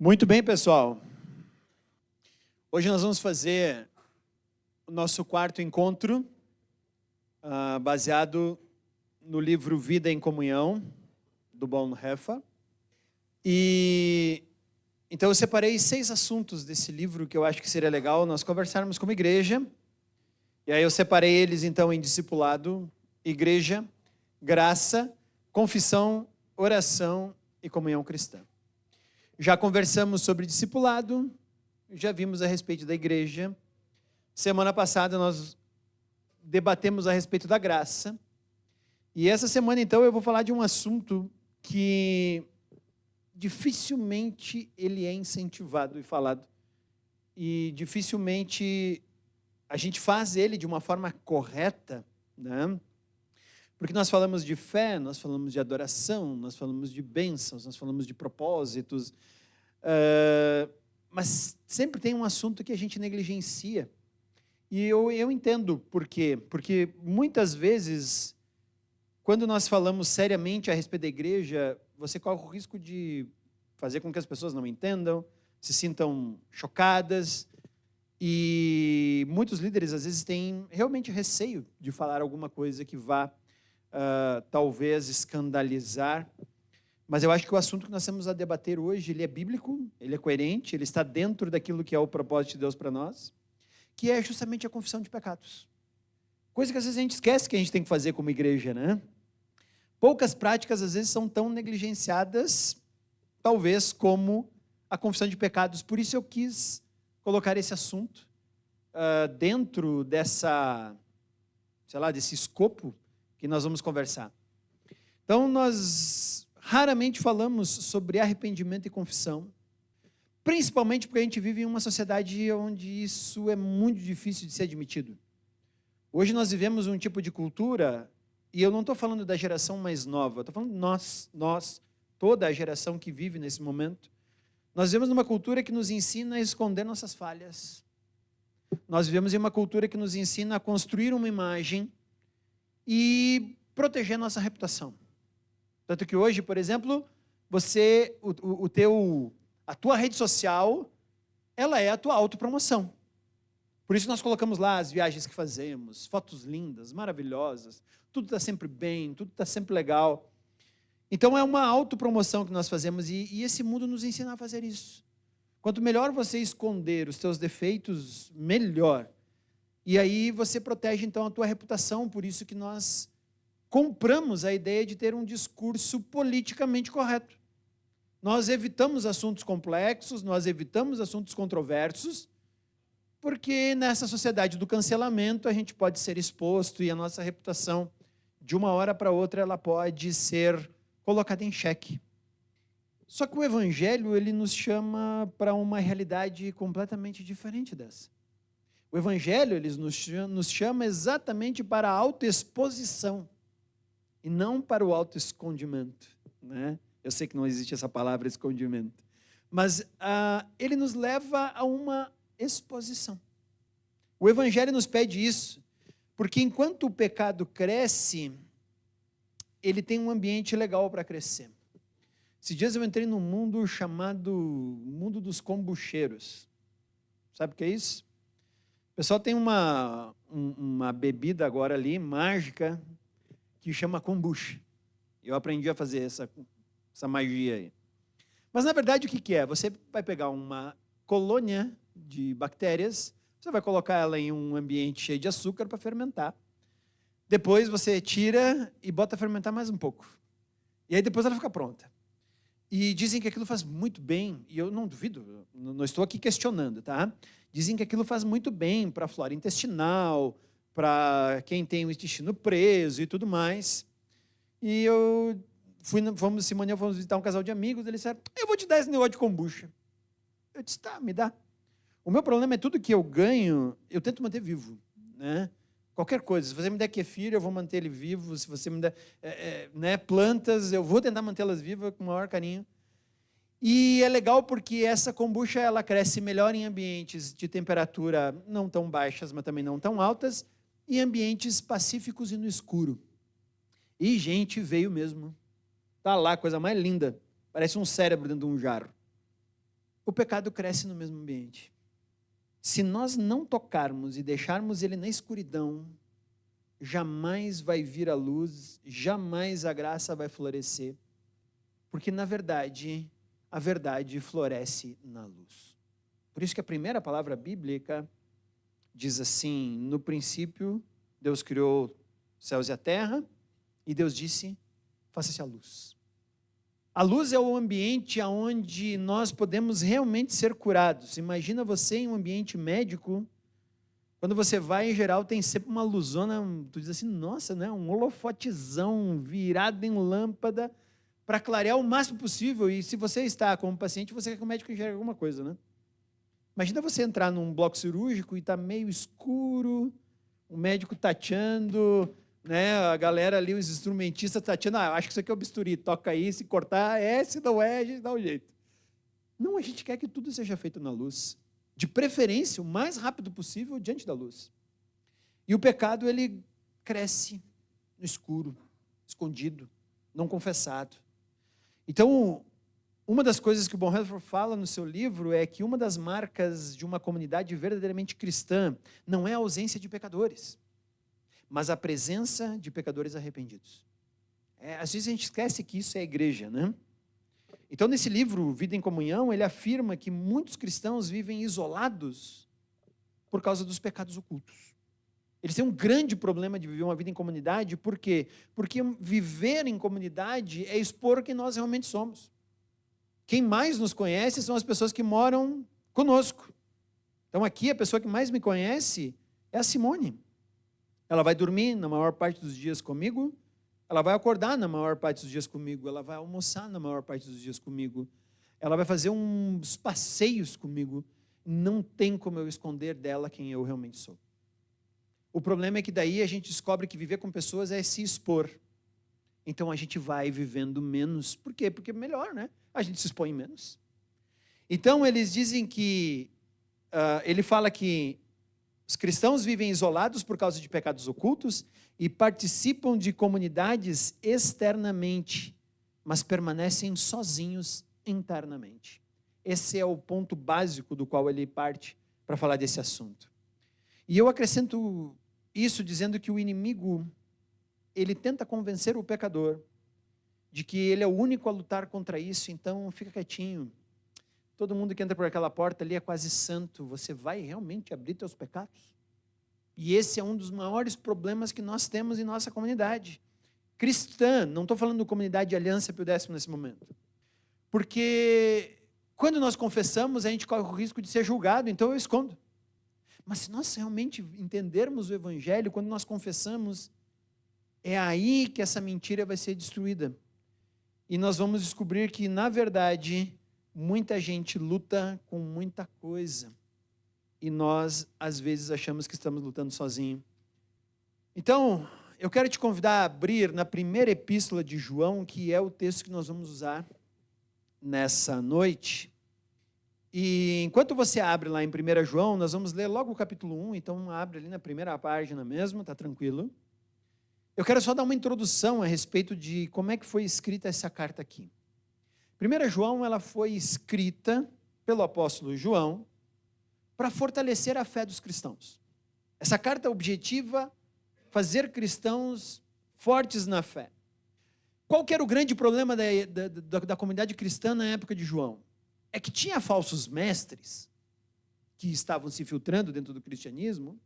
Muito bem, pessoal. Hoje nós vamos fazer o nosso quarto encontro, baseado no livro Vida em Comunhão, do Bonhoeffer. E então eu separei 6 assuntos desse livro que eu acho que seria legal nós conversarmos como igreja. E aí eu separei eles então em discipulado, igreja, graça, confissão, oração e comunhão cristã. Já conversamos sobre discipulado, já vimos a respeito da igreja. Semana passada nós debatemos a respeito da graça. E essa semana, então, eu vou falar de um assunto que dificilmente ele é incentivado e falado. E dificilmente a gente faz ele de uma forma correta, né? Porque nós falamos de fé, nós falamos de adoração, nós falamos de bênçãos, nós falamos de propósitos, mas sempre tem um assunto que a gente negligencia. E eu entendo por quê. Porque muitas vezes, quando nós falamos seriamente a respeito da igreja, você corre o risco de fazer com que as pessoas não entendam, se sintam chocadas. E muitos líderes, às vezes, têm realmente receio de falar alguma coisa que vá talvez escandalizar, mas eu acho que o assunto que nós temos a debater hoje, ele é bíblico, ele é coerente, ele está dentro daquilo que é o propósito de Deus para nós, que é justamente a confissão de pecados. Coisa que às vezes a gente esquece que a gente tem que fazer como igreja, né? Poucas práticas às vezes são tão negligenciadas, talvez, como a confissão de pecados. Por isso eu quis colocar esse assunto dentro dessa, desse escopo que nós vamos conversar. Então, nós raramente falamos sobre arrependimento e confissão, principalmente porque a gente vive em uma sociedade onde isso é muito difícil de ser admitido. Hoje nós vivemos um tipo de cultura, e eu não estou falando da geração mais nova, estou falando nós, toda a geração que vive nesse momento, nós vivemos numa cultura que nos ensina a esconder nossas falhas. Nós vivemos em uma cultura que nos ensina a construir uma imagem e proteger nossa reputação. Tanto que hoje, por exemplo, a tua rede social, ela é a tua autopromoção. Por isso nós colocamos lá as viagens que fazemos, fotos lindas, maravilhosas, tudo está sempre bem, tudo está sempre legal. Então é uma autopromoção que nós fazemos e esse mundo nos ensina a fazer isso. Quanto melhor você esconder os teus defeitos, melhor. E aí você protege, então, a tua reputação. Por isso que nós compramos a ideia de ter um discurso politicamente correto. Nós evitamos assuntos complexos, nós evitamos assuntos controversos, porque nessa sociedade do cancelamento a gente pode ser exposto e a nossa reputação, de uma hora para outra, ela pode ser colocada em xeque. Só que o Evangelho, ele nos chama para uma realidade completamente diferente dessa. O Evangelho, ele nos chama exatamente para a autoexposição e não para o autoescondimento, né? Eu sei que não existe essa palavra escondimento, mas ele nos leva a uma exposição. O Evangelho nos pede isso, porque enquanto o pecado cresce, ele tem um ambiente legal para crescer. Esses dias eu entrei num mundo chamado mundo dos kombucheiros. Sabe o que é isso? O pessoal tem uma bebida agora ali, mágica, que chama kombucha. Eu aprendi a fazer essa magia aí. Mas, na verdade, o que é? Você vai pegar uma colônia de bactérias, você vai colocar ela em um ambiente cheio de açúcar para fermentar. Depois você tira e bota a fermentar mais um pouco. E aí depois ela fica pronta. E dizem que aquilo faz muito bem, e eu não duvido, não estou aqui questionando, tá? Dizem que aquilo faz muito bem para a flora intestinal, para quem tem o intestino preso e tudo mais. E fomos visitar um casal de amigos, eles disseram, eu vou te dar esse negócio de kombucha. Eu disse, tá, me dá. O meu problema é tudo que eu ganho, eu tento manter vivo, né? Qualquer coisa, se você me der kefir, eu vou manter ele vivo, se você me der plantas, eu vou tentar mantê-las vivas com o maior carinho. E é legal porque essa kombucha, ela cresce melhor em ambientes de temperatura não tão baixas, mas também não tão altas, e ambientes pacíficos e no escuro. E gente veio mesmo. Tá lá, coisa mais linda. Parece um cérebro dentro de um jarro. o pecado cresce no mesmo ambiente. Se nós não tocarmos e deixarmos ele na escuridão, jamais vai vir a luz, jamais a graça vai florescer, porque, na verdade, a verdade floresce na luz. Por isso que a primeira palavra bíblica diz assim: no princípio, Deus criou os céus e a terra, e Deus disse, faça-se a luz. A luz é o ambiente onde nós podemos realmente ser curados. Imagina você em um ambiente médico, quando você vai, em geral, tem sempre uma luzona, tu diz assim, nossa, né? Um holofotezão virado em lâmpada para clarear o máximo possível. E se você está como paciente, você quer que o médico enxergue alguma coisa, né? Imagina você entrar num bloco cirúrgico e está meio escuro, o médico tateando, né? A galera ali, os instrumentistas tateando, acho que isso aqui é o bisturi, toca aí, se cortar, se não é, a gente dá um jeito. Não, a gente quer que tudo seja feito na luz. De preferência, o mais rápido possível, diante da luz. E o pecado, ele cresce no escuro, escondido, não confessado. Então, uma das coisas que o Bonhoeffer fala no seu livro é que uma das marcas de uma comunidade verdadeiramente cristã não é a ausência de pecadores, mas a presença de pecadores arrependidos. Às vezes a gente esquece que isso é a igreja, né? Então, nesse livro, Vida em Comunhão, ele afirma que muitos cristãos vivem isolados por causa dos pecados ocultos. Eles têm um grande problema de viver uma vida em comunidade, por quê? Porque viver em comunidade é expor quem nós realmente somos. Quem mais nos conhece são as pessoas que moram conosco. Então, aqui, a pessoa que mais me conhece é a Simone. Ela vai dormir na maior parte dos dias comigo, ela vai acordar na maior parte dos dias comigo, ela vai almoçar na maior parte dos dias comigo, ela vai fazer uns passeios comigo. Não tem como eu esconder dela quem eu realmente sou. O problema é que daí a gente descobre que viver com pessoas é se expor. Então a gente vai vivendo menos. Por quê? Porque é melhor, né? A gente se expõe menos. Então eles dizem que, ele fala que os cristãos vivem isolados por causa de pecados ocultos e participam de comunidades externamente, mas permanecem sozinhos internamente. Esse é o ponto básico do qual ele parte para falar desse assunto. E eu acrescento isso dizendo que o inimigo, ele tenta convencer o pecador de que ele é o único a lutar contra isso, então fica quietinho. Todo mundo que entra por aquela porta ali é quase santo. Você vai realmente abrir teus pecados? E esse é um dos maiores problemas que nós temos em nossa comunidade cristã. Não estou falando de comunidade de Aliança Pio X nesse momento. Porque quando nós confessamos, a gente corre o risco de ser julgado, então eu escondo. Mas se nós realmente entendermos o Evangelho, quando nós confessamos, é aí que essa mentira vai ser destruída. E nós vamos descobrir que, na verdade, muita gente luta com muita coisa. E nós, às vezes, achamos que estamos lutando sozinhos. Então, eu quero te convidar a abrir na primeira epístola de João, que é o texto que nós vamos usar nessa noite. E enquanto você abre lá em 1 João, nós vamos ler logo o capítulo 1, então abre ali na primeira página mesmo, tá tranquilo. Eu quero só dar uma introdução a respeito de como é que foi escrita essa carta aqui. 1 João, ela foi escrita pelo apóstolo João para fortalecer a fé dos cristãos. Essa carta objetiva fazer cristãos fortes na fé. Qual que era o grande problema da comunidade cristã na época de João? É que tinha falsos mestres que estavam se filtrando dentro do cristianismo,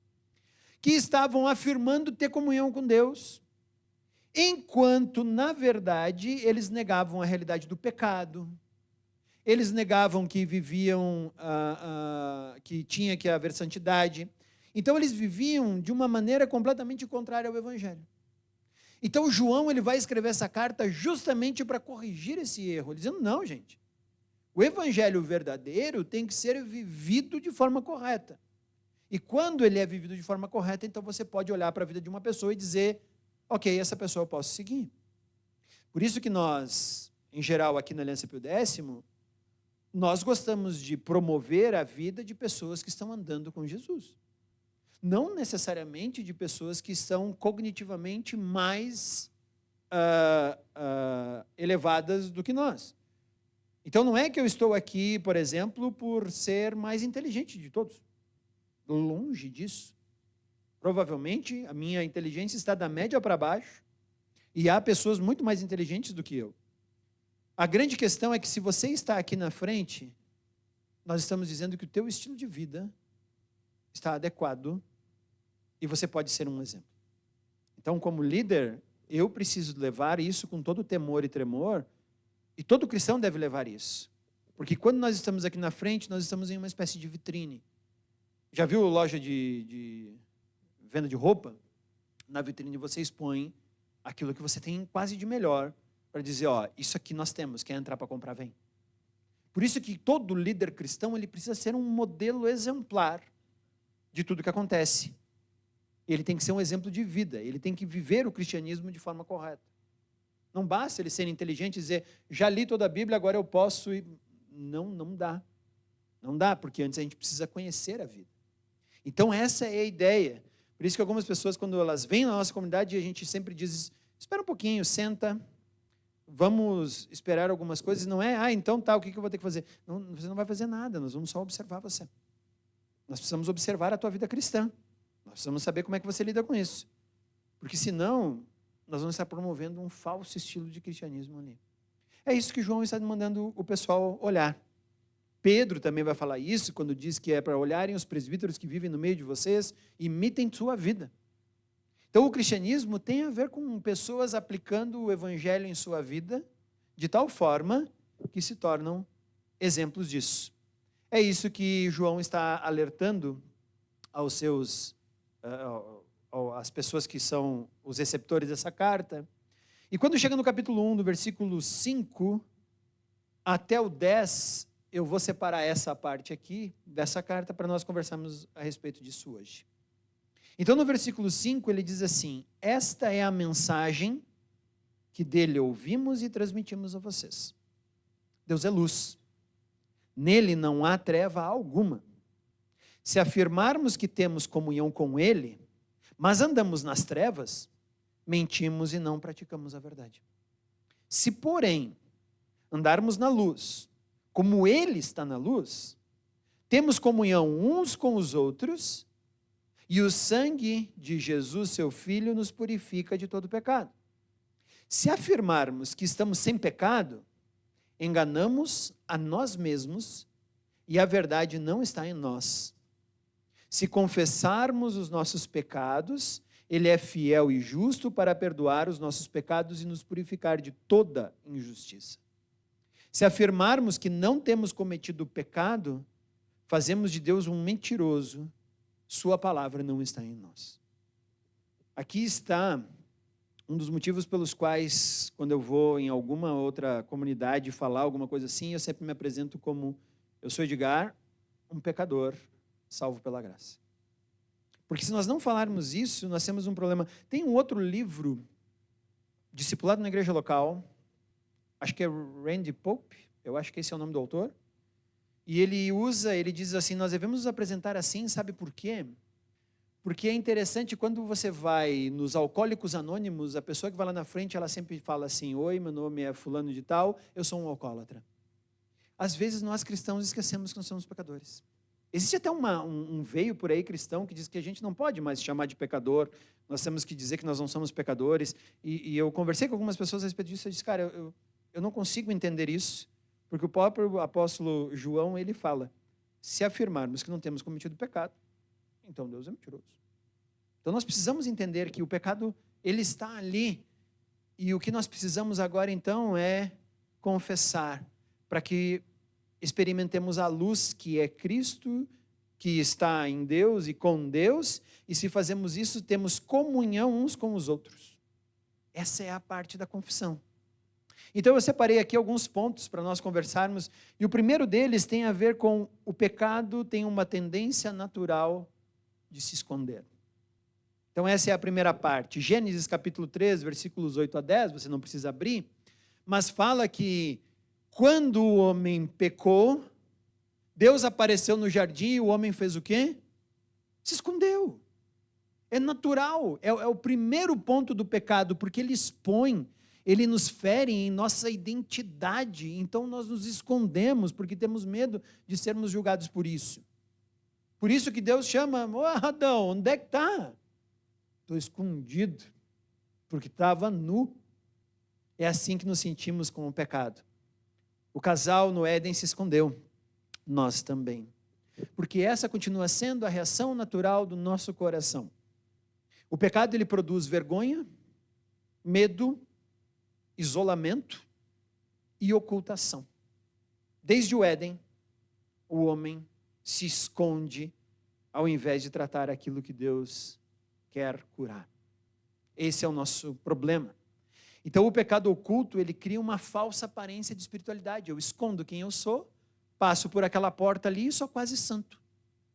que estavam afirmando ter comunhão com Deus, enquanto, na verdade, eles negavam a realidade do pecado, eles negavam que viviam, que tinha que haver santidade. Então, eles viviam de uma maneira completamente contrária ao Evangelho. Então, João, ele vai escrever essa carta justamente para corrigir esse erro, dizendo, não, gente, o Evangelho verdadeiro tem que ser vivido de forma correta. E quando ele é vivido de forma correta, então você pode olhar para a vida de uma pessoa e dizer, ok, essa pessoa eu posso seguir. Por isso que nós, em geral, aqui na Aliança Pio X, nós gostamos de promover a vida de pessoas que estão andando com Jesus. Não necessariamente de pessoas que estão cognitivamente mais elevadas do que nós. Então não é que eu estou aqui, por exemplo, por ser mais inteligente de todos. Longe disso. Provavelmente a minha inteligência está da média para baixo e há pessoas muito mais inteligentes do que eu. A grande questão é que se você está aqui na frente, nós estamos dizendo que o teu estilo de vida está adequado e você pode ser um exemplo. Então, como líder, eu preciso levar isso com todo temor e tremor, e todo cristão deve levar isso. Porque quando nós estamos aqui na frente, nós estamos em uma espécie de vitrine. Já viu loja de venda de roupa? Na vitrine você expõe aquilo que você tem quase de melhor para dizer, ó, isso aqui nós temos, quer entrar para comprar, vem. Por isso que todo líder cristão, ele precisa ser um modelo exemplar de tudo que acontece. Ele tem que ser um exemplo de vida, ele tem que viver o cristianismo de forma correta. Não basta ele ser inteligente e dizer, já li toda a Bíblia, agora eu posso ir. Não dá. Não dá, porque antes a gente precisa conhecer a vida. Então essa é a ideia. Por isso que algumas pessoas, quando elas vêm na nossa comunidade, a gente sempre diz, espera um pouquinho, senta, vamos esperar algumas coisas. Não é, então tá, o que eu vou ter que fazer? Não, você não vai fazer nada, nós vamos só observar você. Nós precisamos observar a tua vida cristã. Nós precisamos saber como é que você lida com isso. Porque senão, nós vamos estar promovendo um falso estilo de cristianismo ali. É isso que João está mandando o pessoal olhar. Pedro também vai falar isso quando diz que é para olharem os presbíteros que vivem no meio de vocês, imitem sua vida. Então o cristianismo tem a ver com pessoas aplicando o evangelho em sua vida, de tal forma que se tornam exemplos disso. É isso que João está alertando aos seus, às pessoas que são os receptores dessa carta. E quando chega no capítulo 1, do versículo 5 até o 10, eu vou separar essa parte aqui dessa carta para nós conversarmos a respeito disso hoje. Então, no versículo 5, ele diz assim, esta é a mensagem que dele ouvimos e transmitimos a vocês. Deus é luz. Nele não há treva alguma. Se afirmarmos que temos comunhão com ele, mas andamos nas trevas, mentimos e não praticamos a verdade. Se, porém, andarmos na luz, como ele está na luz, temos comunhão uns com os outros, e o sangue de Jesus, seu Filho, nos purifica de todo pecado. Se afirmarmos que estamos sem pecado, enganamos a nós mesmos e a verdade não está em nós. Se confessarmos os nossos pecados, ele é fiel e justo para perdoar os nossos pecados e nos purificar de toda injustiça. Se afirmarmos que não temos cometido pecado, fazemos de Deus um mentiroso, sua palavra não está em nós. Aqui está um dos motivos pelos quais, quando eu vou em alguma outra comunidade falar alguma coisa assim, eu sempre me apresento como, eu sou Edgar, um pecador, salvo pela graça. Porque se nós não falarmos isso, nós temos um problema. Tem um outro livro, discipulado na igreja local, acho que é Randy Pope, eu acho que esse é o nome do autor, e ele diz assim, nós devemos nos apresentar assim, sabe por quê? Porque é interessante, quando você vai nos Alcoólicos Anônimos, a pessoa que vai lá na frente, ela sempre fala assim, oi, meu nome é fulano de tal, eu sou um alcoólatra. Às vezes nós cristãos esquecemos que nós somos pecadores. Existe até um veio por aí cristão que diz que a gente não pode mais chamar de pecador, nós temos que dizer que nós não somos pecadores, e eu conversei com algumas pessoas a respeito disso, eu disse, cara, eu não consigo entender isso, porque o próprio apóstolo João, ele fala, se afirmarmos que não temos cometido pecado, então Deus é mentiroso. Então nós precisamos entender que o pecado, ele está ali, e o que nós precisamos agora então é confessar, para que experimentemos a luz que é Cristo, que está em Deus e com Deus, e se fazemos isso, temos comunhão uns com os outros. Essa é a parte da confissão. Então eu separei aqui alguns pontos para nós conversarmos, e o primeiro deles tem a ver com o pecado tem uma tendência natural de se esconder. Então essa é a primeira parte. Gênesis capítulo 3, versículos 8 a 10, você não precisa abrir, mas fala que quando o homem pecou, Deus apareceu no jardim e o homem fez o quê? Se escondeu. É natural, é o primeiro ponto do pecado, porque ele expõe, ele nos fere em nossa identidade, então nós nos escondemos porque temos medo de sermos julgados por isso. Por isso que Deus chama, Adão, onde é que está? Estou escondido, porque estava nu. É assim que nos sentimos com o pecado. O casal no Éden se escondeu, nós também. Porque essa continua sendo a reação natural do nosso coração. O pecado, ele produz vergonha, medo, isolamento e ocultação. Desde o Éden, o homem se esconde ao invés de tratar aquilo que Deus quer curar. Esse é o nosso problema. Então, o pecado oculto, ele cria uma falsa aparência de espiritualidade. Eu escondo quem eu sou, passo por aquela porta ali e sou quase santo,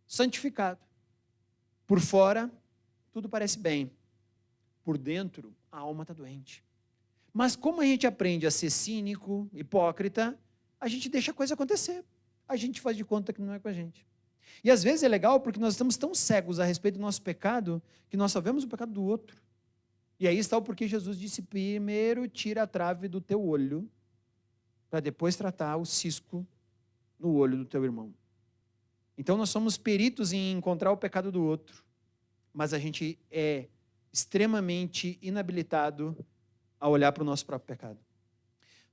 santificado. Por fora, tudo parece bem. Por dentro, a alma está doente. Mas como a gente aprende a ser cínico, hipócrita, a gente deixa a coisa acontecer. A gente faz de conta que não é com a gente. E às vezes é legal porque nós estamos tão cegos a respeito do nosso pecado que nós só vemos o pecado do outro. E aí está o porquê Jesus disse, primeiro tira a trave do teu olho, para depois tratar o cisco no olho do teu irmão. Então nós somos peritos em encontrar o pecado do outro, mas a gente é extremamente inabilitado a olhar para o nosso próprio pecado.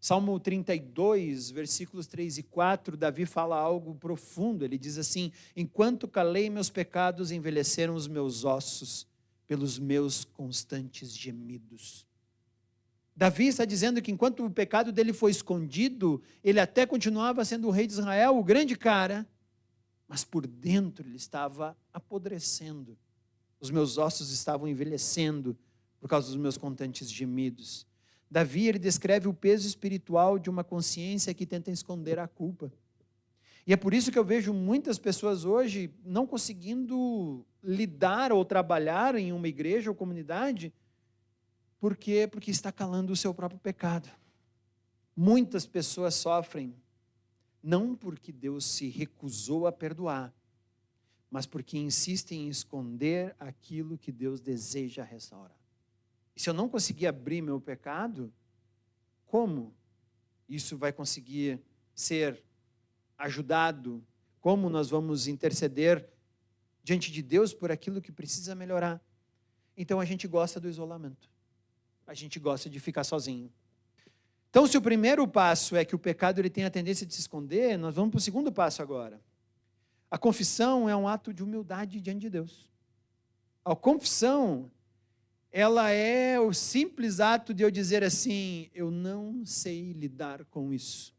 Salmo 32, versículos 3 e 4, Davi fala algo profundo. Ele diz assim, enquanto calei meus pecados, envelheceram os meus ossos pelos meus constantes gemidos. Davi está dizendo que enquanto o pecado dele foi escondido, ele até continuava sendo o rei de Israel, o grande cara, mas por dentro ele estava apodrecendo. Os meus ossos estavam envelhecendo por causa dos meus constantes gemidos. Davi, ele descreve o peso espiritual de uma consciência que tenta esconder a culpa. E é por isso que eu vejo muitas pessoas hoje não conseguindo lidar ou trabalhar em uma igreja ou comunidade, porque está calando o seu próprio pecado. Muitas pessoas sofrem, não porque Deus se recusou a perdoar, mas porque insistem em esconder aquilo que Deus deseja restaurar. E se eu não conseguir abrir meu pecado, como isso vai conseguir ser ajudado? Como nós vamos interceder diante de Deus por aquilo que precisa melhorar? Então a gente gosta do isolamento. A gente gosta de ficar sozinho. Então, se o primeiro passo é que o pecado ele tem a tendência de se esconder, nós vamos para o segundo passo agora. A confissão é um ato de humildade diante de Deus. A confissão, ela é o simples ato de eu dizer assim, eu não sei lidar com isso.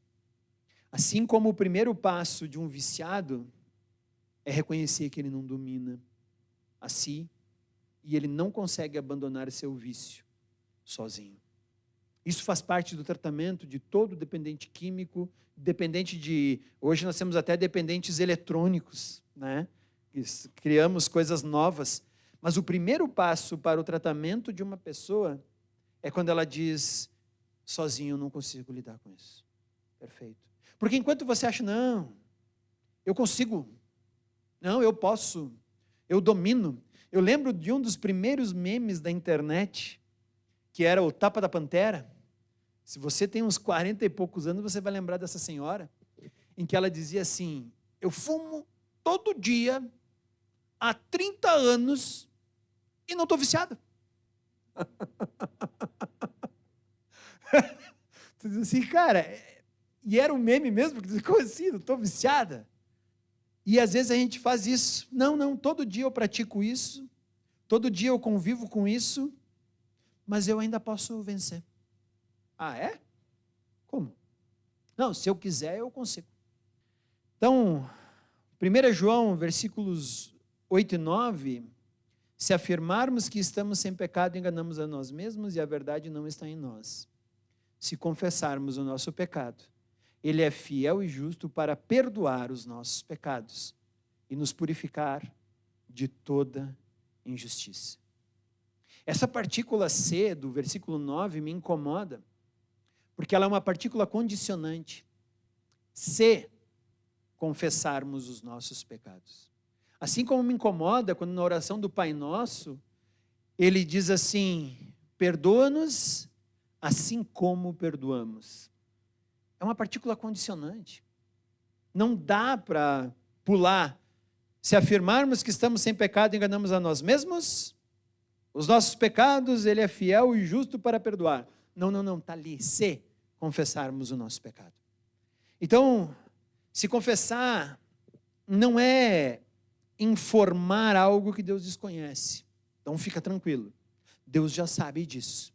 Assim como o primeiro passo de um viciado é reconhecer que ele não domina a si e ele não consegue abandonar seu vício sozinho. Isso faz parte do tratamento de todo dependente químico, dependente de... Hoje nós temos até dependentes eletrônicos, né? Criamos coisas novas. Mas o primeiro passo para o tratamento de uma pessoa é quando ela diz, sozinho eu não consigo lidar com isso. Perfeito. Porque enquanto você acha, não, eu consigo, não, eu posso, eu domino. Eu lembro de um dos primeiros memes da internet, que era o Tapa da Pantera. Se você tem uns 40 e poucos anos, você vai lembrar dessa senhora, em que ela dizia assim, eu fumo todo dia, há 30 anos, e não estou viciada. Tu diz assim, cara, e era um meme mesmo, porque como assim, não estou viciada? E às vezes a gente faz isso. Não, todo dia eu pratico isso, todo dia eu convivo com isso, mas eu ainda posso vencer. Ah, é? Como? Não, se eu quiser, eu consigo. Então, 1 João, versículos 8 e 9, se afirmarmos que estamos sem pecado, enganamos a nós mesmos e a verdade não está em nós. Se confessarmos o nosso pecado, Ele é fiel e justo para perdoar os nossos pecados e nos purificar de toda injustiça. Essa partícula C do versículo 9 me incomoda, porque ela é uma partícula condicionante. Se confessarmos os nossos pecados. Assim como me incomoda quando na oração do Pai Nosso, ele diz assim, perdoa-nos assim como perdoamos. É uma partícula condicionante. Não dá para pular. Se afirmarmos que estamos sem pecado, enganamos a nós mesmos. Os nossos pecados, ele é fiel e justo para perdoar. Não, está ali. Se confessarmos o nosso pecado. Então, se confessar não é informar algo que Deus desconhece. Então fica tranquilo. Deus já sabe disso.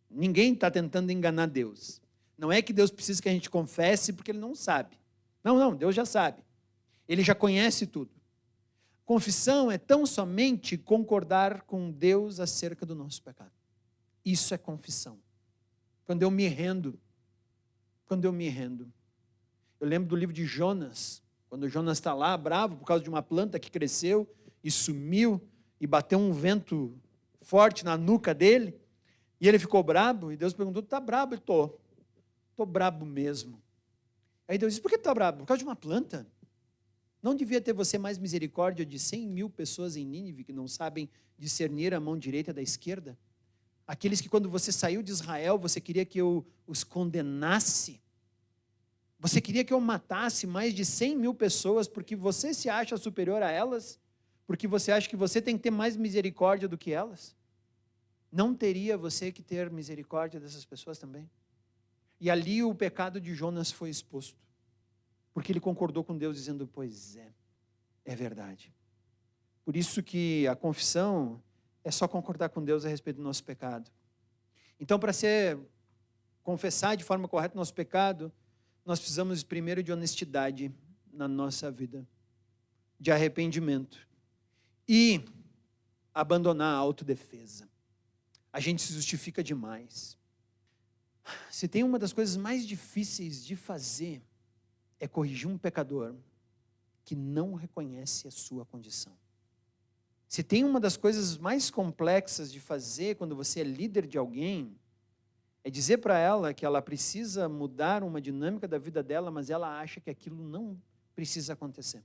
Ninguém está tentando enganar Deus. Não é que Deus precisa que a gente confesse porque Ele não sabe. Não, Deus já sabe. Ele já conhece tudo. Confissão é tão somente concordar com Deus acerca do nosso pecado. Isso é confissão. Quando eu me rendo. Eu lembro do livro de Jonas, quando Jonas está lá, bravo, por causa de uma planta que cresceu e sumiu, e bateu um vento forte na nuca dele, e ele ficou brabo, e Deus perguntou, tu está brabo? Ele, estou brabo mesmo. Aí Deus disse, por que tu está brabo? Por causa de uma planta? Não devia ter você mais misericórdia de 100.000 pessoas em Nínive que não sabem discernir a mão direita da esquerda? Aqueles que quando você saiu de Israel, você queria que eu os condenasse? Você queria que eu matasse mais de 100.000 pessoas porque você se acha superior a elas? Porque você acha que você tem que ter mais misericórdia do que elas? Não teria você que ter misericórdia dessas pessoas também? E ali o pecado de Jonas foi exposto. Porque ele concordou com Deus dizendo, pois é verdade. Por isso que a confissão é só concordar com Deus a respeito do nosso pecado. Então, para confessar de forma correta o nosso pecado, nós precisamos primeiro de honestidade na nossa vida, de arrependimento e abandonar a autodefesa. A gente se justifica demais. Se tem uma das coisas mais difíceis de fazer é corrigir um pecador que não reconhece a sua condição. Se tem uma das coisas mais complexas de fazer quando você é líder de alguém, é dizer para ela que ela precisa mudar uma dinâmica da vida dela, mas ela acha que aquilo não precisa acontecer.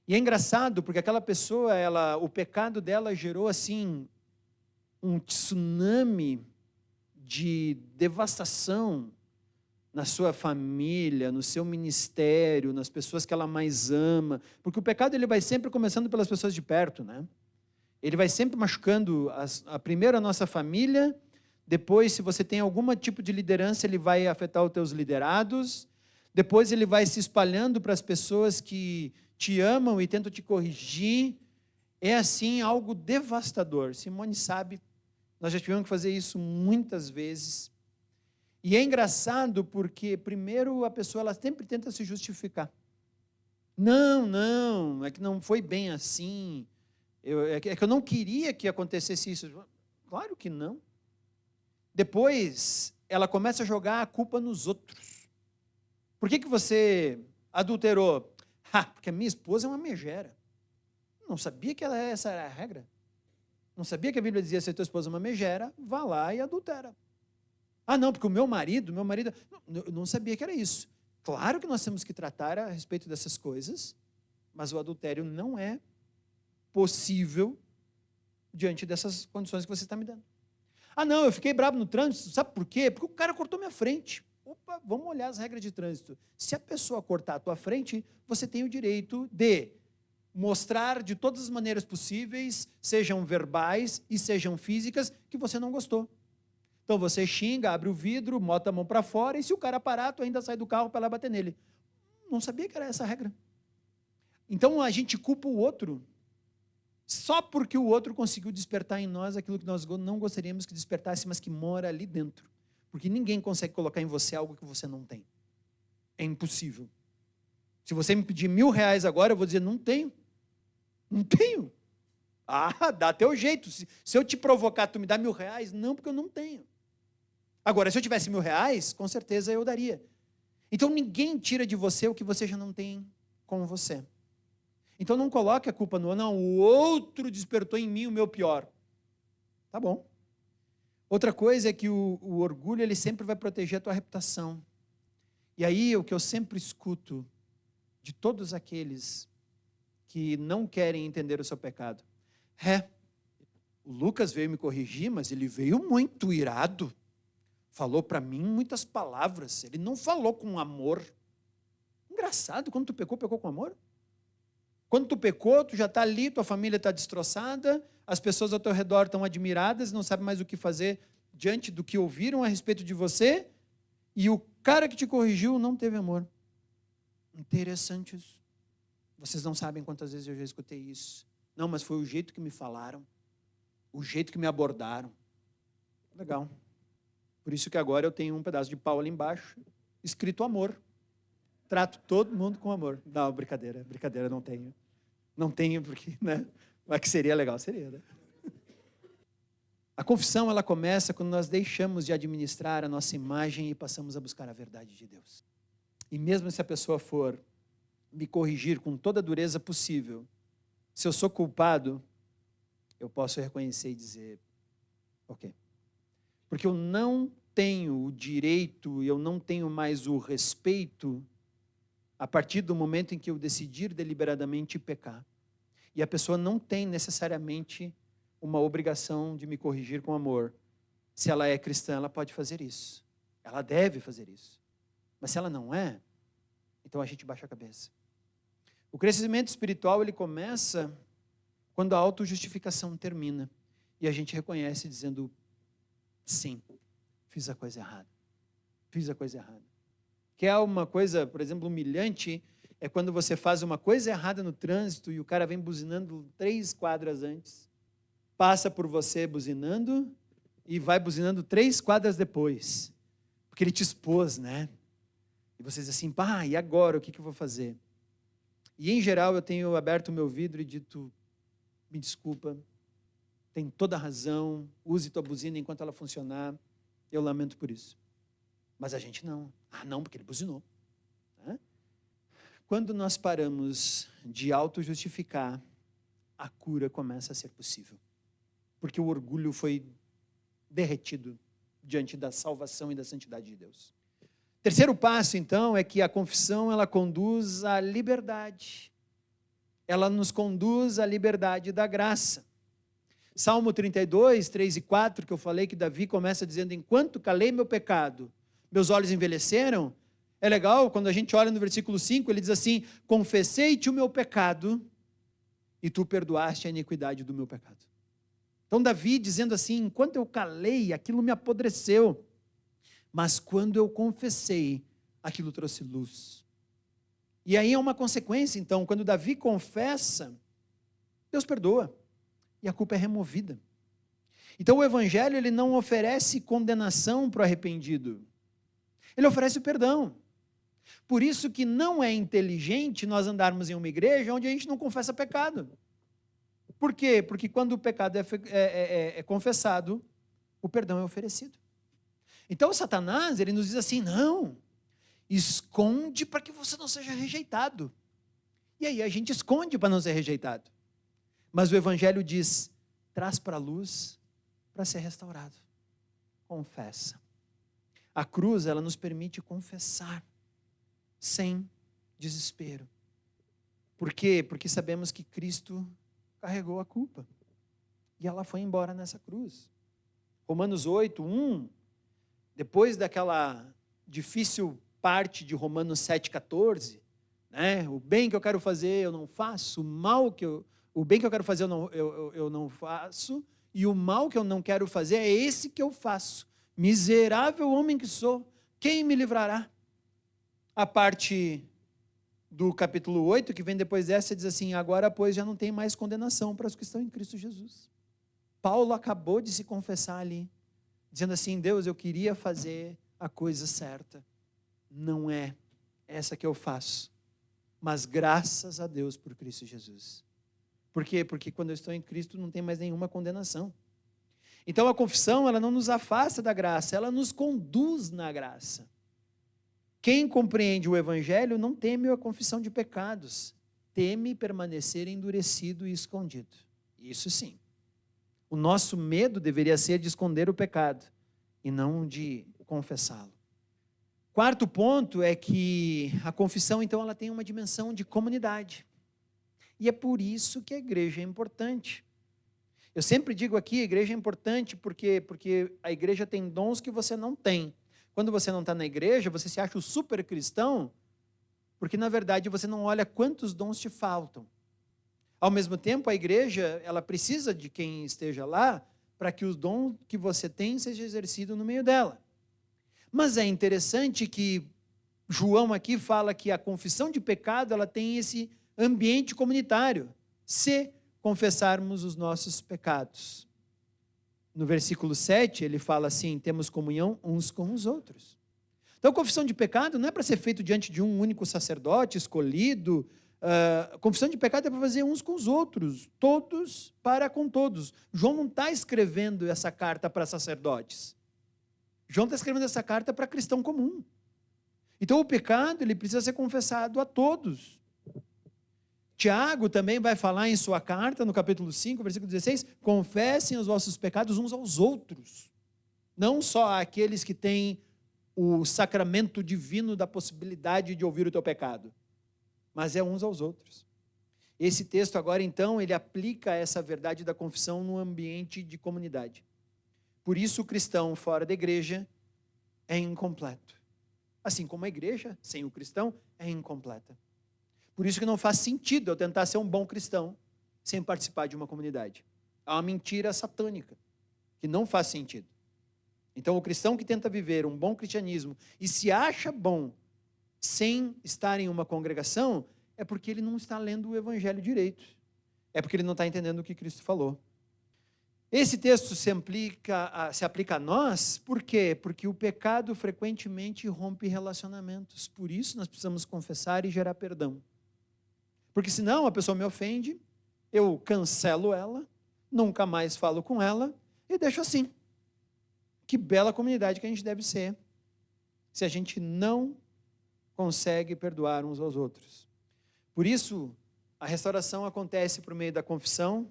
E é engraçado, porque aquela pessoa, o pecado dela gerou assim, um tsunami de devastação na sua família, no seu ministério, nas pessoas que ela mais ama, porque o pecado ele vai sempre começando pelas pessoas de perto, né? Ele vai sempre machucando primeiro a nossa família. Depois, se você tem algum tipo de liderança, ele vai afetar os teus liderados. Depois ele vai se espalhando para as pessoas que te amam e tentam te corrigir. É assim algo devastador. Simone sabe, nós já tivemos que fazer isso muitas vezes. E é engraçado porque, primeiro, a pessoa ela sempre tenta se justificar. Não, é que não foi bem assim. É que eu não queria que acontecesse isso. Claro que não. Depois, ela começa a jogar a culpa nos outros. Por que você adulterou? Porque a minha esposa é uma megera. Não sabia que essa era a regra. Não sabia que a Bíblia dizia, se a tua esposa é uma megera, vá lá e adultera. Não, porque o meu marido... eu não sabia que era isso. Claro que nós temos que tratar a respeito dessas coisas, mas o adultério não é possível diante dessas condições que você está me dando. Não, eu fiquei bravo no trânsito, sabe por quê? Porque o cara cortou minha frente. Opa, vamos olhar as regras de trânsito. Se a pessoa cortar a tua frente, você tem o direito de mostrar de todas as maneiras possíveis, sejam verbais e sejam físicas, que você não gostou. Então você xinga, abre o vidro, bota a mão para fora, e se o cara parar, tu ainda sai do carro para ela bater nele. Não sabia que era essa a regra. Então a gente culpa o outro, só porque o outro conseguiu despertar em nós aquilo que nós não gostaríamos que despertasse, mas que mora ali dentro. Porque ninguém consegue colocar em você algo que você não tem. É impossível. Se você me pedir R$1.000 agora, eu vou dizer, não tenho. Não tenho. Dá teu jeito. Se eu te provocar, tu me dá R$1.000? Não, porque eu não tenho. Agora, se eu tivesse R$1.000, com certeza eu daria. Então, ninguém tira de você o que você já não tem com você. Então, não coloque a culpa no outro. Não, o outro despertou em mim o meu pior. Tá bom. Outra coisa é que o orgulho, ele sempre vai proteger a tua reputação. E aí, o que eu sempre escuto de todos aqueles que não querem entender o seu pecado. O Lucas veio me corrigir, mas ele veio muito irado. falou para mim muitas palavras, ele não falou com amor. Engraçado, quando tu pecou, pecou com amor? Quando tu pecou, tu já está ali, tua família está destroçada, as pessoas ao teu redor estão admiradas, não sabem mais o que fazer diante do que ouviram a respeito de você, e o cara que te corrigiu não teve amor. Interessante isso. Vocês não sabem quantas vezes eu já escutei isso. Não, mas foi o jeito que me falaram, o jeito que me abordaram. Legal. Por isso que agora eu tenho um pedaço de pau ali embaixo, escrito amor. Trato todo mundo com amor. Não, brincadeira, não tenho. Não tenho porque, né? Mas que seria legal, seria, né? A confissão, ela começa quando nós deixamos de administrar a nossa imagem e passamos a buscar a verdade de Deus. E mesmo se a pessoa for me corrigir com toda a dureza possível, se eu sou culpado, eu posso reconhecer e dizer, ok. Porque eu não tenho o direito, eu não tenho mais o respeito a partir do momento em que eu decidir deliberadamente pecar. E a pessoa não tem necessariamente uma obrigação de me corrigir com amor. Se ela é cristã, ela pode fazer isso. Ela deve fazer isso. Mas se ela não é, então a gente baixa a cabeça. O crescimento espiritual, ele começa quando a autojustificação termina. E a gente reconhece dizendo, sim, fiz a coisa errada. Fiz a coisa errada. Que é uma coisa, por exemplo, humilhante, é quando você faz uma coisa errada no trânsito e o cara vem buzinando 3 quadras antes, passa por você buzinando e vai buzinando 3 quadras depois, porque ele te expôs, né? E você diz assim, pá, e agora, o que eu vou fazer? E, em geral, eu tenho aberto o meu vidro e dito, me desculpa, tem toda a razão, use tua buzina enquanto ela funcionar, eu lamento por isso. Mas a gente não. Ah, não, porque ele buzinou. Quando nós paramos de auto-justificar, a cura começa a ser possível. Porque o orgulho foi derretido diante da salvação e da santidade de Deus. Terceiro passo, então, é que a confissão, ela conduz à liberdade. Ela nos conduz à liberdade da graça. Salmo 32, 3 e 4, que eu falei que Davi começa dizendo, enquanto calei meu pecado, meus olhos envelheceram. É legal, quando a gente olha no versículo 5, ele diz assim, confessei-te o meu pecado e tu perdoaste a iniquidade do meu pecado. Então Davi dizendo assim, enquanto eu calei, aquilo me apodreceu, mas quando eu confessei, aquilo trouxe luz. E aí é uma consequência, então, quando Davi confessa, Deus perdoa e a culpa é removida. Então o evangelho, ele não oferece condenação para o arrependido, ele oferece o perdão. Por isso que não é inteligente nós andarmos em uma igreja onde a gente não confessa pecado. Por quê? Porque quando o pecado é confessado, o perdão é oferecido. Então Satanás, ele nos diz assim, não, esconde para que você não seja rejeitado. E aí a gente esconde para não ser rejeitado. Mas o evangelho diz, traz para a luz para ser restaurado. Confessa. A cruz, ela nos permite confessar sem desespero. Por quê? Porque sabemos que Cristo carregou a culpa. E ela foi embora nessa cruz. Romanos 8, 1, depois daquela difícil parte de Romanos 7, 14, né? O bem que eu quero fazer eu não faço, o bem que eu quero fazer eu não faço, e o mal que eu não quero fazer é esse que eu faço. Miserável homem que sou, quem me livrará? A parte do capítulo 8, que vem depois dessa, diz assim, agora, pois, já não tem mais condenação para os que estão em Cristo Jesus. Paulo acabou de se confessar ali, dizendo assim, Deus, eu queria fazer a coisa certa. Não é essa que eu faço, mas graças a Deus por Cristo Jesus. Por quê? Porque quando eu estou em Cristo não tem mais nenhuma condenação. Então a confissão, ela não nos afasta da graça, ela nos conduz na graça. Quem compreende o evangelho não teme a confissão de pecados, teme permanecer endurecido e escondido. Isso sim. O nosso medo deveria ser de esconder o pecado e não de confessá-lo. Quarto ponto é que a confissão, então, ela tem uma dimensão de comunidade. E é por isso que a igreja é importante. Eu sempre digo aqui, a igreja é importante porque a igreja tem dons que você não tem. Quando você não está na igreja, você se acha o super cristão, porque na verdade você não olha quantos dons te faltam. Ao mesmo tempo, a igreja, ela precisa de quem esteja lá para que o dom que você tem seja exercido no meio dela. Mas é interessante que João aqui fala que a confissão de pecado, ela tem esse ambiente comunitário, se confessarmos os nossos pecados. No versículo 7, ele fala assim, temos comunhão uns com os outros. Então, a confissão de pecado não é para ser feito diante de um único sacerdote escolhido. A confissão de pecado é para fazer uns com os outros, todos para com todos. João não está escrevendo essa carta para sacerdotes. João está escrevendo essa carta para cristão comum. Então, o pecado, ele precisa ser confessado a todos. Tiago também vai falar em sua carta, no capítulo 5, versículo 16, confessem os vossos pecados uns aos outros. Não só àqueles que têm o sacramento divino da possibilidade de ouvir o teu pecado, mas é uns aos outros. Esse texto agora, então, ele aplica essa verdade da confissão no ambiente de comunidade. Por isso, o cristão fora da igreja é incompleto. Assim como a igreja, sem o cristão, é incompleta. Por isso que não faz sentido eu tentar ser um bom cristão sem participar de uma comunidade. É uma mentira satânica, que não faz sentido. Então, o cristão que tenta viver um bom cristianismo e se acha bom sem estar em uma congregação, é porque ele não está lendo o evangelho direito. É porque ele não está entendendo o que Cristo falou. Esse texto se aplica a nós, por quê? Porque o pecado frequentemente rompe relacionamentos. Por isso, nós precisamos confessar e gerar perdão. Porque senão a pessoa me ofende, eu cancelo ela, nunca mais falo com ela e deixo assim. Que bela comunidade que a gente deve ser, se a gente não consegue perdoar uns aos outros. Por isso, a restauração acontece por meio da confissão,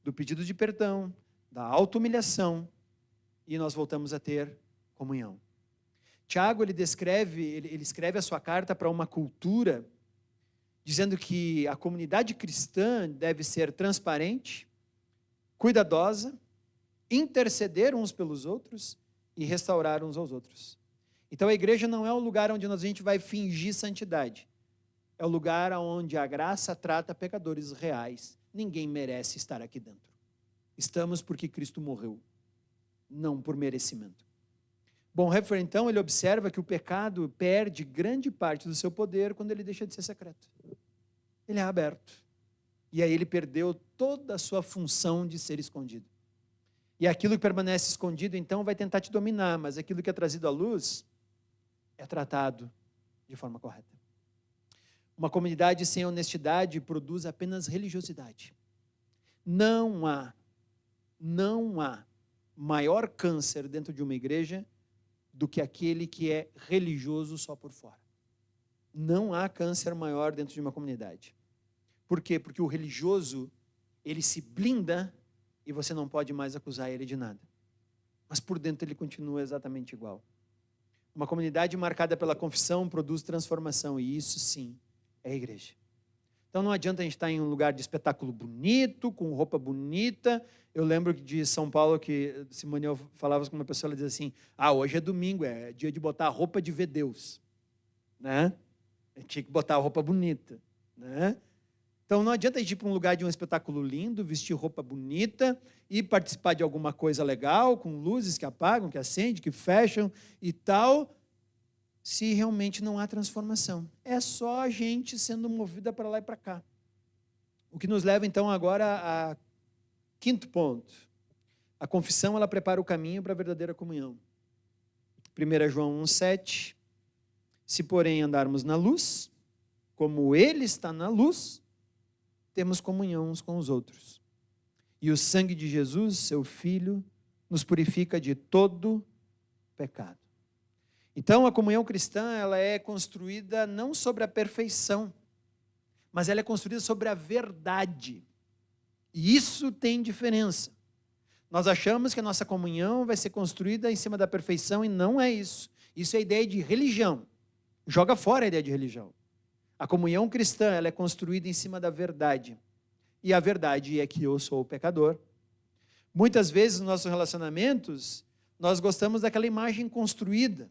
do pedido de perdão, da auto-humilhação, e nós voltamos a ter comunhão. Tiago, ele escreve a sua carta para uma cultura, dizendo que a comunidade cristã deve ser transparente, cuidadosa, interceder uns pelos outros e restaurar uns aos outros. Então, a igreja não é um lugar onde a gente vai fingir santidade. É o lugar onde a graça trata pecadores reais. Ninguém merece estar aqui dentro. Estamos porque Cristo morreu, não por merecimento. Bonhoeffer, então, ele observa que o pecado perde grande parte do seu poder quando ele deixa de ser secreto. Ele é aberto. E aí ele perdeu toda a sua função de ser escondido. E aquilo que permanece escondido, então, vai tentar te dominar, mas aquilo que é trazido à luz é tratado de forma correta. Uma comunidade sem honestidade produz apenas religiosidade. Não há maior câncer dentro de uma igreja do que aquele que é religioso só por fora. Não há câncer maior dentro de uma comunidade. Por quê? Porque o religioso, ele se blinda e você não pode mais acusar ele de nada. Mas por dentro ele continua exatamente igual. Uma comunidade marcada pela confissão produz transformação, e isso sim é a igreja. Então não adianta a gente estar em um lugar de espetáculo bonito, com roupa bonita. Eu lembro de São Paulo que Simoniel falava com uma pessoa, ela dizia assim, hoje é domingo, é dia de botar a roupa de ver Deus. Né? A gente tinha que botar a roupa bonita. Né? Então não adianta a gente ir para um lugar de um espetáculo lindo, vestir roupa bonita e participar de alguma coisa legal, com luzes que apagam, que acendem, que fecham e tal, se realmente não há transformação. É só a gente sendo movida para lá e para cá. O que nos leva então agora a quinto ponto. A confissão, ela prepara o caminho para a verdadeira comunhão. 1 João 1,7. Se porém andarmos na luz, como Ele está na luz, temos comunhão uns com os outros. E o sangue de Jesus, seu Filho, nos purifica de todo pecado. Então, a comunhão cristã, ela é construída não sobre a perfeição, mas ela é construída sobre a verdade. E isso tem diferença. Nós achamos que a nossa comunhão vai ser construída em cima da perfeição, e não é isso. Isso é a ideia de religião. Joga fora a ideia de religião. A comunhão cristã, ela é construída em cima da verdade. E a verdade é que eu sou o pecador. Muitas vezes, nos nossos relacionamentos, nós gostamos daquela imagem construída,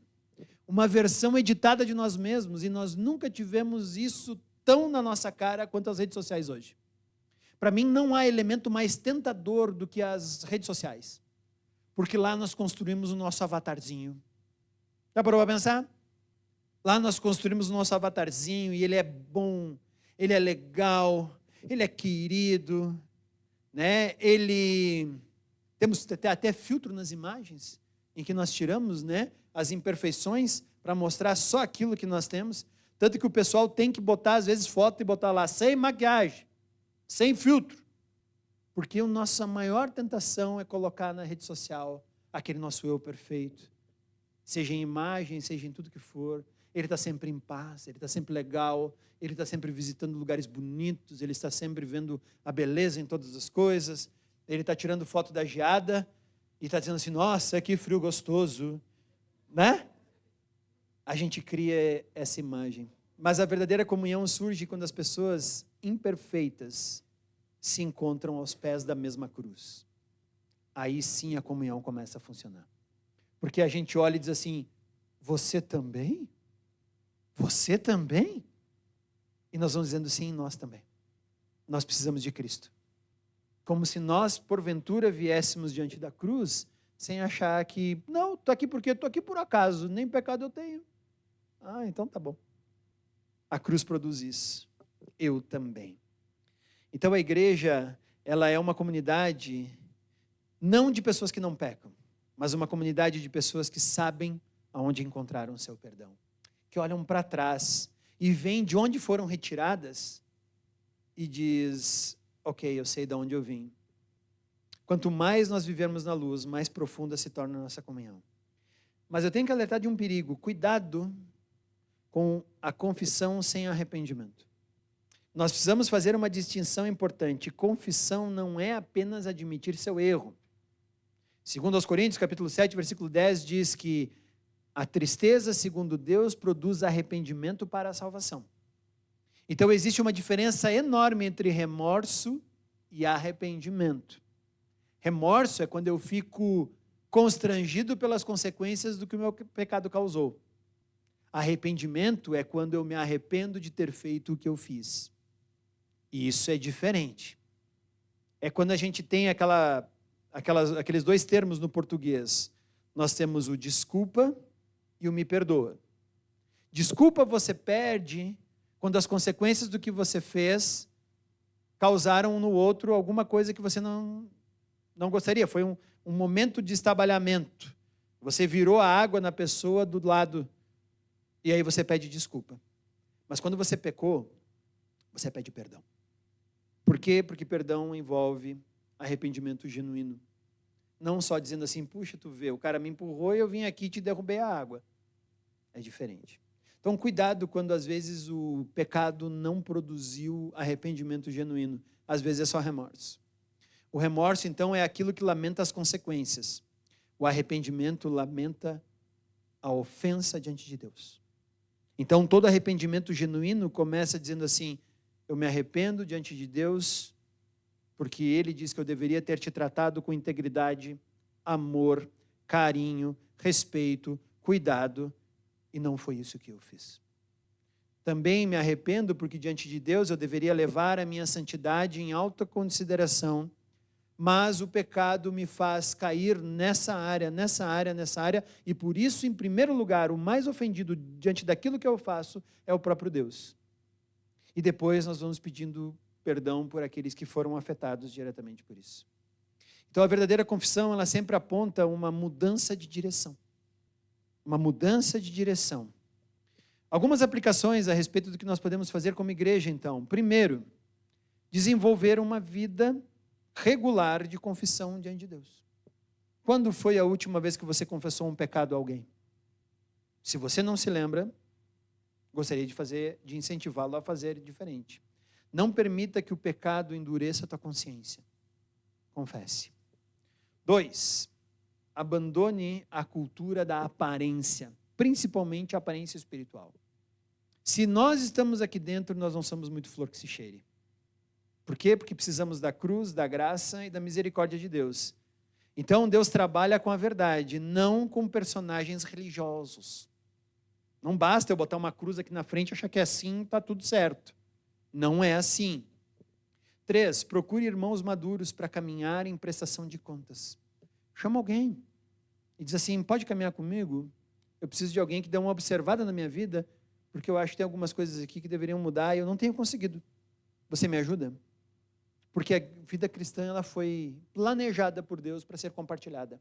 uma versão editada de nós mesmos, e nós nunca tivemos isso tão na nossa cara quanto as redes sociais hoje. Para mim, não há elemento mais tentador do que as redes sociais, porque lá nós construímos o nosso avatarzinho. Já parou para pensar? Lá nós construímos o nosso avatarzinho, e ele é bom, ele é legal, ele é querido, né? Temos até filtro nas imagens, em que nós tiramos, né, as imperfeições para mostrar só aquilo que nós temos. Tanto que o pessoal tem que botar, às vezes, foto e botar lá, sem maquiagem, sem filtro. Porque a nossa maior tentação é colocar na rede social aquele nosso eu perfeito. Seja em imagem, seja em tudo que for. Ele está sempre em paz, ele está sempre legal, ele está sempre visitando lugares bonitos, ele está sempre vendo a beleza em todas as coisas. Ele está tirando foto da geada e está dizendo assim, nossa, que frio gostoso, né? A gente cria essa imagem. Mas a verdadeira comunhão surge quando as pessoas imperfeitas se encontram aos pés da mesma cruz. Aí sim a comunhão começa a funcionar. Porque a gente olha e diz assim, você também? Você também? E nós vamos dizendo sim, nós também. Nós precisamos de Cristo. Como se nós, porventura, viéssemos diante da cruz, sem achar que, não, estou aqui porque estou aqui por acaso, nem pecado eu tenho. Ah, então tá bom. A cruz produz isso. Eu também. Então a igreja, ela é uma comunidade, não de pessoas que não pecam, mas uma comunidade de pessoas que sabem aonde encontraram o seu perdão. Que olham para trás e veem de onde foram retiradas e diz, ok, eu sei de onde eu vim. Quanto mais nós vivermos na luz, mais profunda se torna a nossa comunhão. Mas eu tenho que alertar de um perigo. Cuidado com a confissão sem arrependimento. Nós precisamos fazer uma distinção importante. Confissão não é apenas admitir seu erro. Segundo aos Coríntios, capítulo 7, versículo 10, diz que a tristeza, segundo Deus, produz arrependimento para a salvação. Então, existe uma diferença enorme entre remorso e arrependimento. Remorso é quando eu fico constrangido pelas consequências do que o meu pecado causou. Arrependimento é quando eu me arrependo de ter feito o que eu fiz. E isso é diferente. É quando a gente tem aqueles dois termos no português. Nós temos o desculpa e o me perdoa. Desculpa você perde quando as consequências do que você fez causaram no outro alguma coisa que você não gostaria. Foi um momento de estabalhamento. Você virou a água na pessoa do lado e aí você pede desculpa. Mas quando você pecou, você pede perdão. Por quê? Porque perdão envolve arrependimento genuíno. Não só dizendo assim, puxa, tu vê, o cara me empurrou e eu vim aqui e te derrubei a água. É diferente. Então, cuidado quando às vezes o pecado não produziu arrependimento genuíno. Às vezes é só remorso. O remorso, então, é aquilo que lamenta as consequências. O arrependimento lamenta a ofensa diante de Deus. Então, todo arrependimento genuíno começa dizendo assim, eu me arrependo diante de Deus, porque Ele diz que eu deveria ter te tratado com integridade, amor, carinho, respeito, cuidado, e não foi isso que eu fiz. Também me arrependo porque diante de Deus eu deveria levar a minha santidade em alta consideração, mas o pecado me faz cair nessa área, e por isso, em primeiro lugar, o mais ofendido diante daquilo que eu faço é o próprio Deus. E depois nós vamos pedindo perdão por aqueles que foram afetados diretamente por isso. Então, a verdadeira confissão, ela sempre aponta uma mudança de direção. Uma mudança de direção. Algumas aplicações a respeito do que nós podemos fazer como igreja, então. Primeiro, desenvolver uma vida regular de confissão diante de Deus. Quando foi a última vez que você confessou um pecado a alguém? Se você não se lembra, gostaria de incentivá-lo a fazer diferente. Não permita que o pecado endureça a tua consciência. Confesse. 2, abandone a cultura da aparência, principalmente a aparência espiritual. Se nós estamos aqui dentro, nós não somos muito flor que se cheire. Por quê? Porque precisamos da cruz, da graça e da misericórdia de Deus. Então, Deus trabalha com a verdade, não com personagens religiosos. Não basta eu botar uma cruz aqui na frente e achar que é assim, está tudo certo. Não é assim. 3, procure irmãos maduros para caminhar em prestação de contas. Chama alguém e diz assim, pode caminhar comigo? Eu preciso de alguém que dê uma observada na minha vida, porque eu acho que tem algumas coisas aqui que deveriam mudar e eu não tenho conseguido. Você me ajuda? Porque a vida cristã ela foi planejada por Deus para ser compartilhada.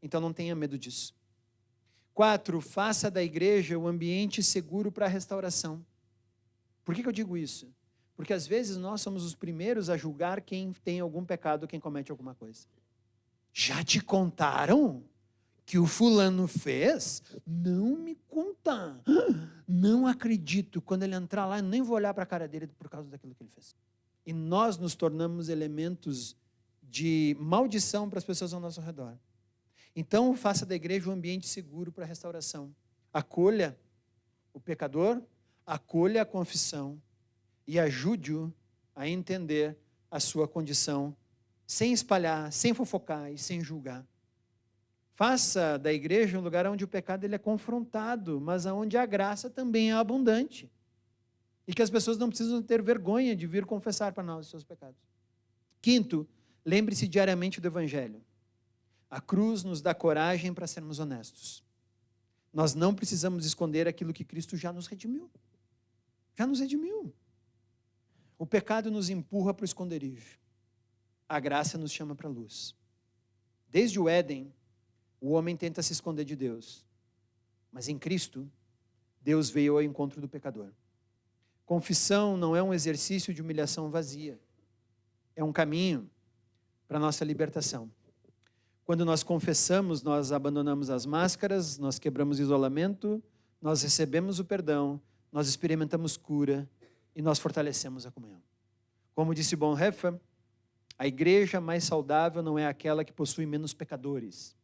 Então não tenha medo disso. 4, faça da igreja um ambiente seguro para a restauração. Por que eu digo isso? Porque às vezes nós somos os primeiros a julgar quem tem algum pecado, quem comete alguma coisa. Já te contaram que o fulano fez? Não me conta. Não acredito. Quando ele entrar lá, eu nem vou olhar para a cara dele por causa daquilo que ele fez. E nós nos tornamos elementos de maldição para as pessoas ao nosso redor. Então, faça da igreja um ambiente seguro para a restauração. Acolha o pecador, acolha a confissão e ajude-o a entender a sua condição, sem espalhar, sem fofocar e sem julgar. Faça da igreja um lugar onde o pecado ele é confrontado, mas onde a graça também é abundante. E que as pessoas não precisam ter vergonha de vir confessar para nós os seus pecados. 5, lembre-se diariamente do Evangelho. A cruz nos dá coragem para sermos honestos. Nós não precisamos esconder aquilo que Cristo já nos redimiu. Já nos redimiu. O pecado nos empurra para o esconderijo. A graça nos chama para a luz. Desde o Éden, o homem tenta se esconder de Deus. Mas em Cristo, Deus veio ao encontro do pecador. Confissão não é um exercício de humilhação vazia. É um caminho para a nossa libertação. Quando nós confessamos, nós abandonamos as máscaras, nós quebramos o isolamento, nós recebemos o perdão, nós experimentamos cura e nós fortalecemos a comunhão. Como disse Bonhoeffer, a igreja mais saudável não é aquela que possui menos pecadores.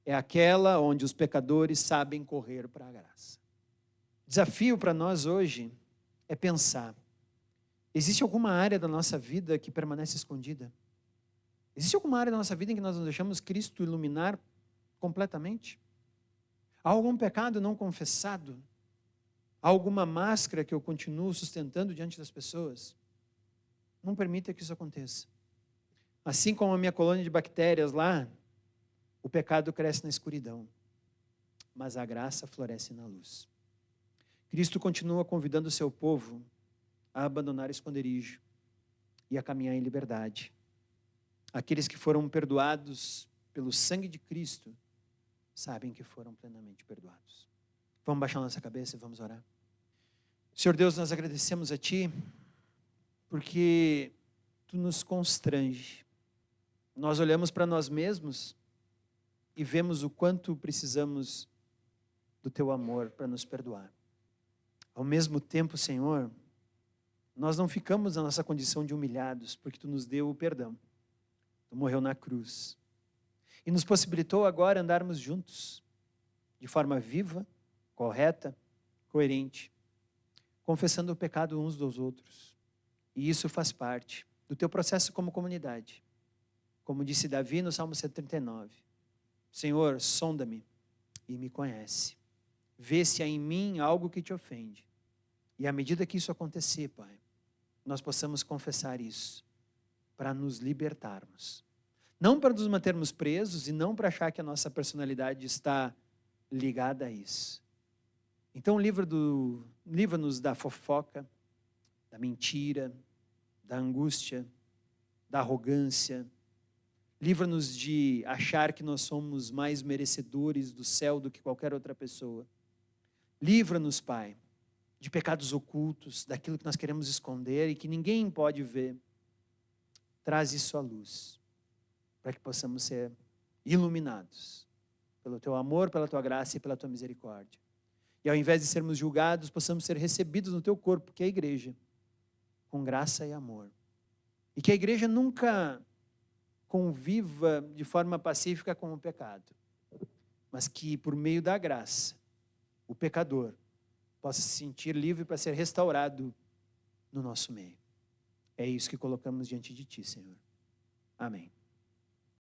É aquela onde os pecadores sabem correr para a graça. Desafio para nós hoje é pensar, existe alguma área da nossa vida que permanece escondida? Existe alguma área da nossa vida em que nós não deixamos Cristo iluminar completamente? Há algum pecado não confessado? Há alguma máscara que eu continuo sustentando diante das pessoas? Não permita que isso aconteça. Assim como a minha colônia de bactérias lá, o pecado cresce na escuridão, mas a graça floresce na luz. Cristo continua convidando o seu povo a abandonar o esconderijo e a caminhar em liberdade. Aqueles que foram perdoados pelo sangue de Cristo sabem que foram plenamente perdoados. Vamos baixar nossa cabeça e vamos orar. Senhor Deus, nós agradecemos a Ti porque Tu nos constrange. Nós olhamos para nós mesmos e vemos o quanto precisamos do Teu amor para nos perdoar. Ao mesmo tempo, Senhor, nós não ficamos na nossa condição de humilhados, porque Tu nos deu o perdão. Tu morreu na cruz. E nos possibilitou agora andarmos juntos, de forma viva, correta, coerente, confessando o pecado uns dos outros. E isso faz parte do Teu processo como comunidade. Como disse Davi no Salmo 139, Senhor, sonda-me e me conhece. Vê se há em mim algo que Te ofende. E à medida que isso acontecer, Pai, nós possamos confessar isso para nos libertarmos. Não para nos mantermos presos e não para achar que a nossa personalidade está ligada a isso. Então livra-nos da fofoca, da mentira, da angústia, da arrogância. Livra-nos de achar que nós somos mais merecedores do céu do que qualquer outra pessoa. Livra-nos, Pai, de pecados ocultos, daquilo que nós queremos esconder e que ninguém pode ver. Traz isso à luz, para que possamos ser iluminados pelo Teu amor, pela Tua graça e pela Tua misericórdia. E ao invés de sermos julgados, possamos ser recebidos no Teu corpo, que é a igreja, com graça e amor. E que a igreja nunca conviva de forma pacífica com o pecado, mas que por meio da graça, o pecador possa se sentir livre para ser restaurado no nosso meio. É isso que colocamos diante de Ti, Senhor. Amém.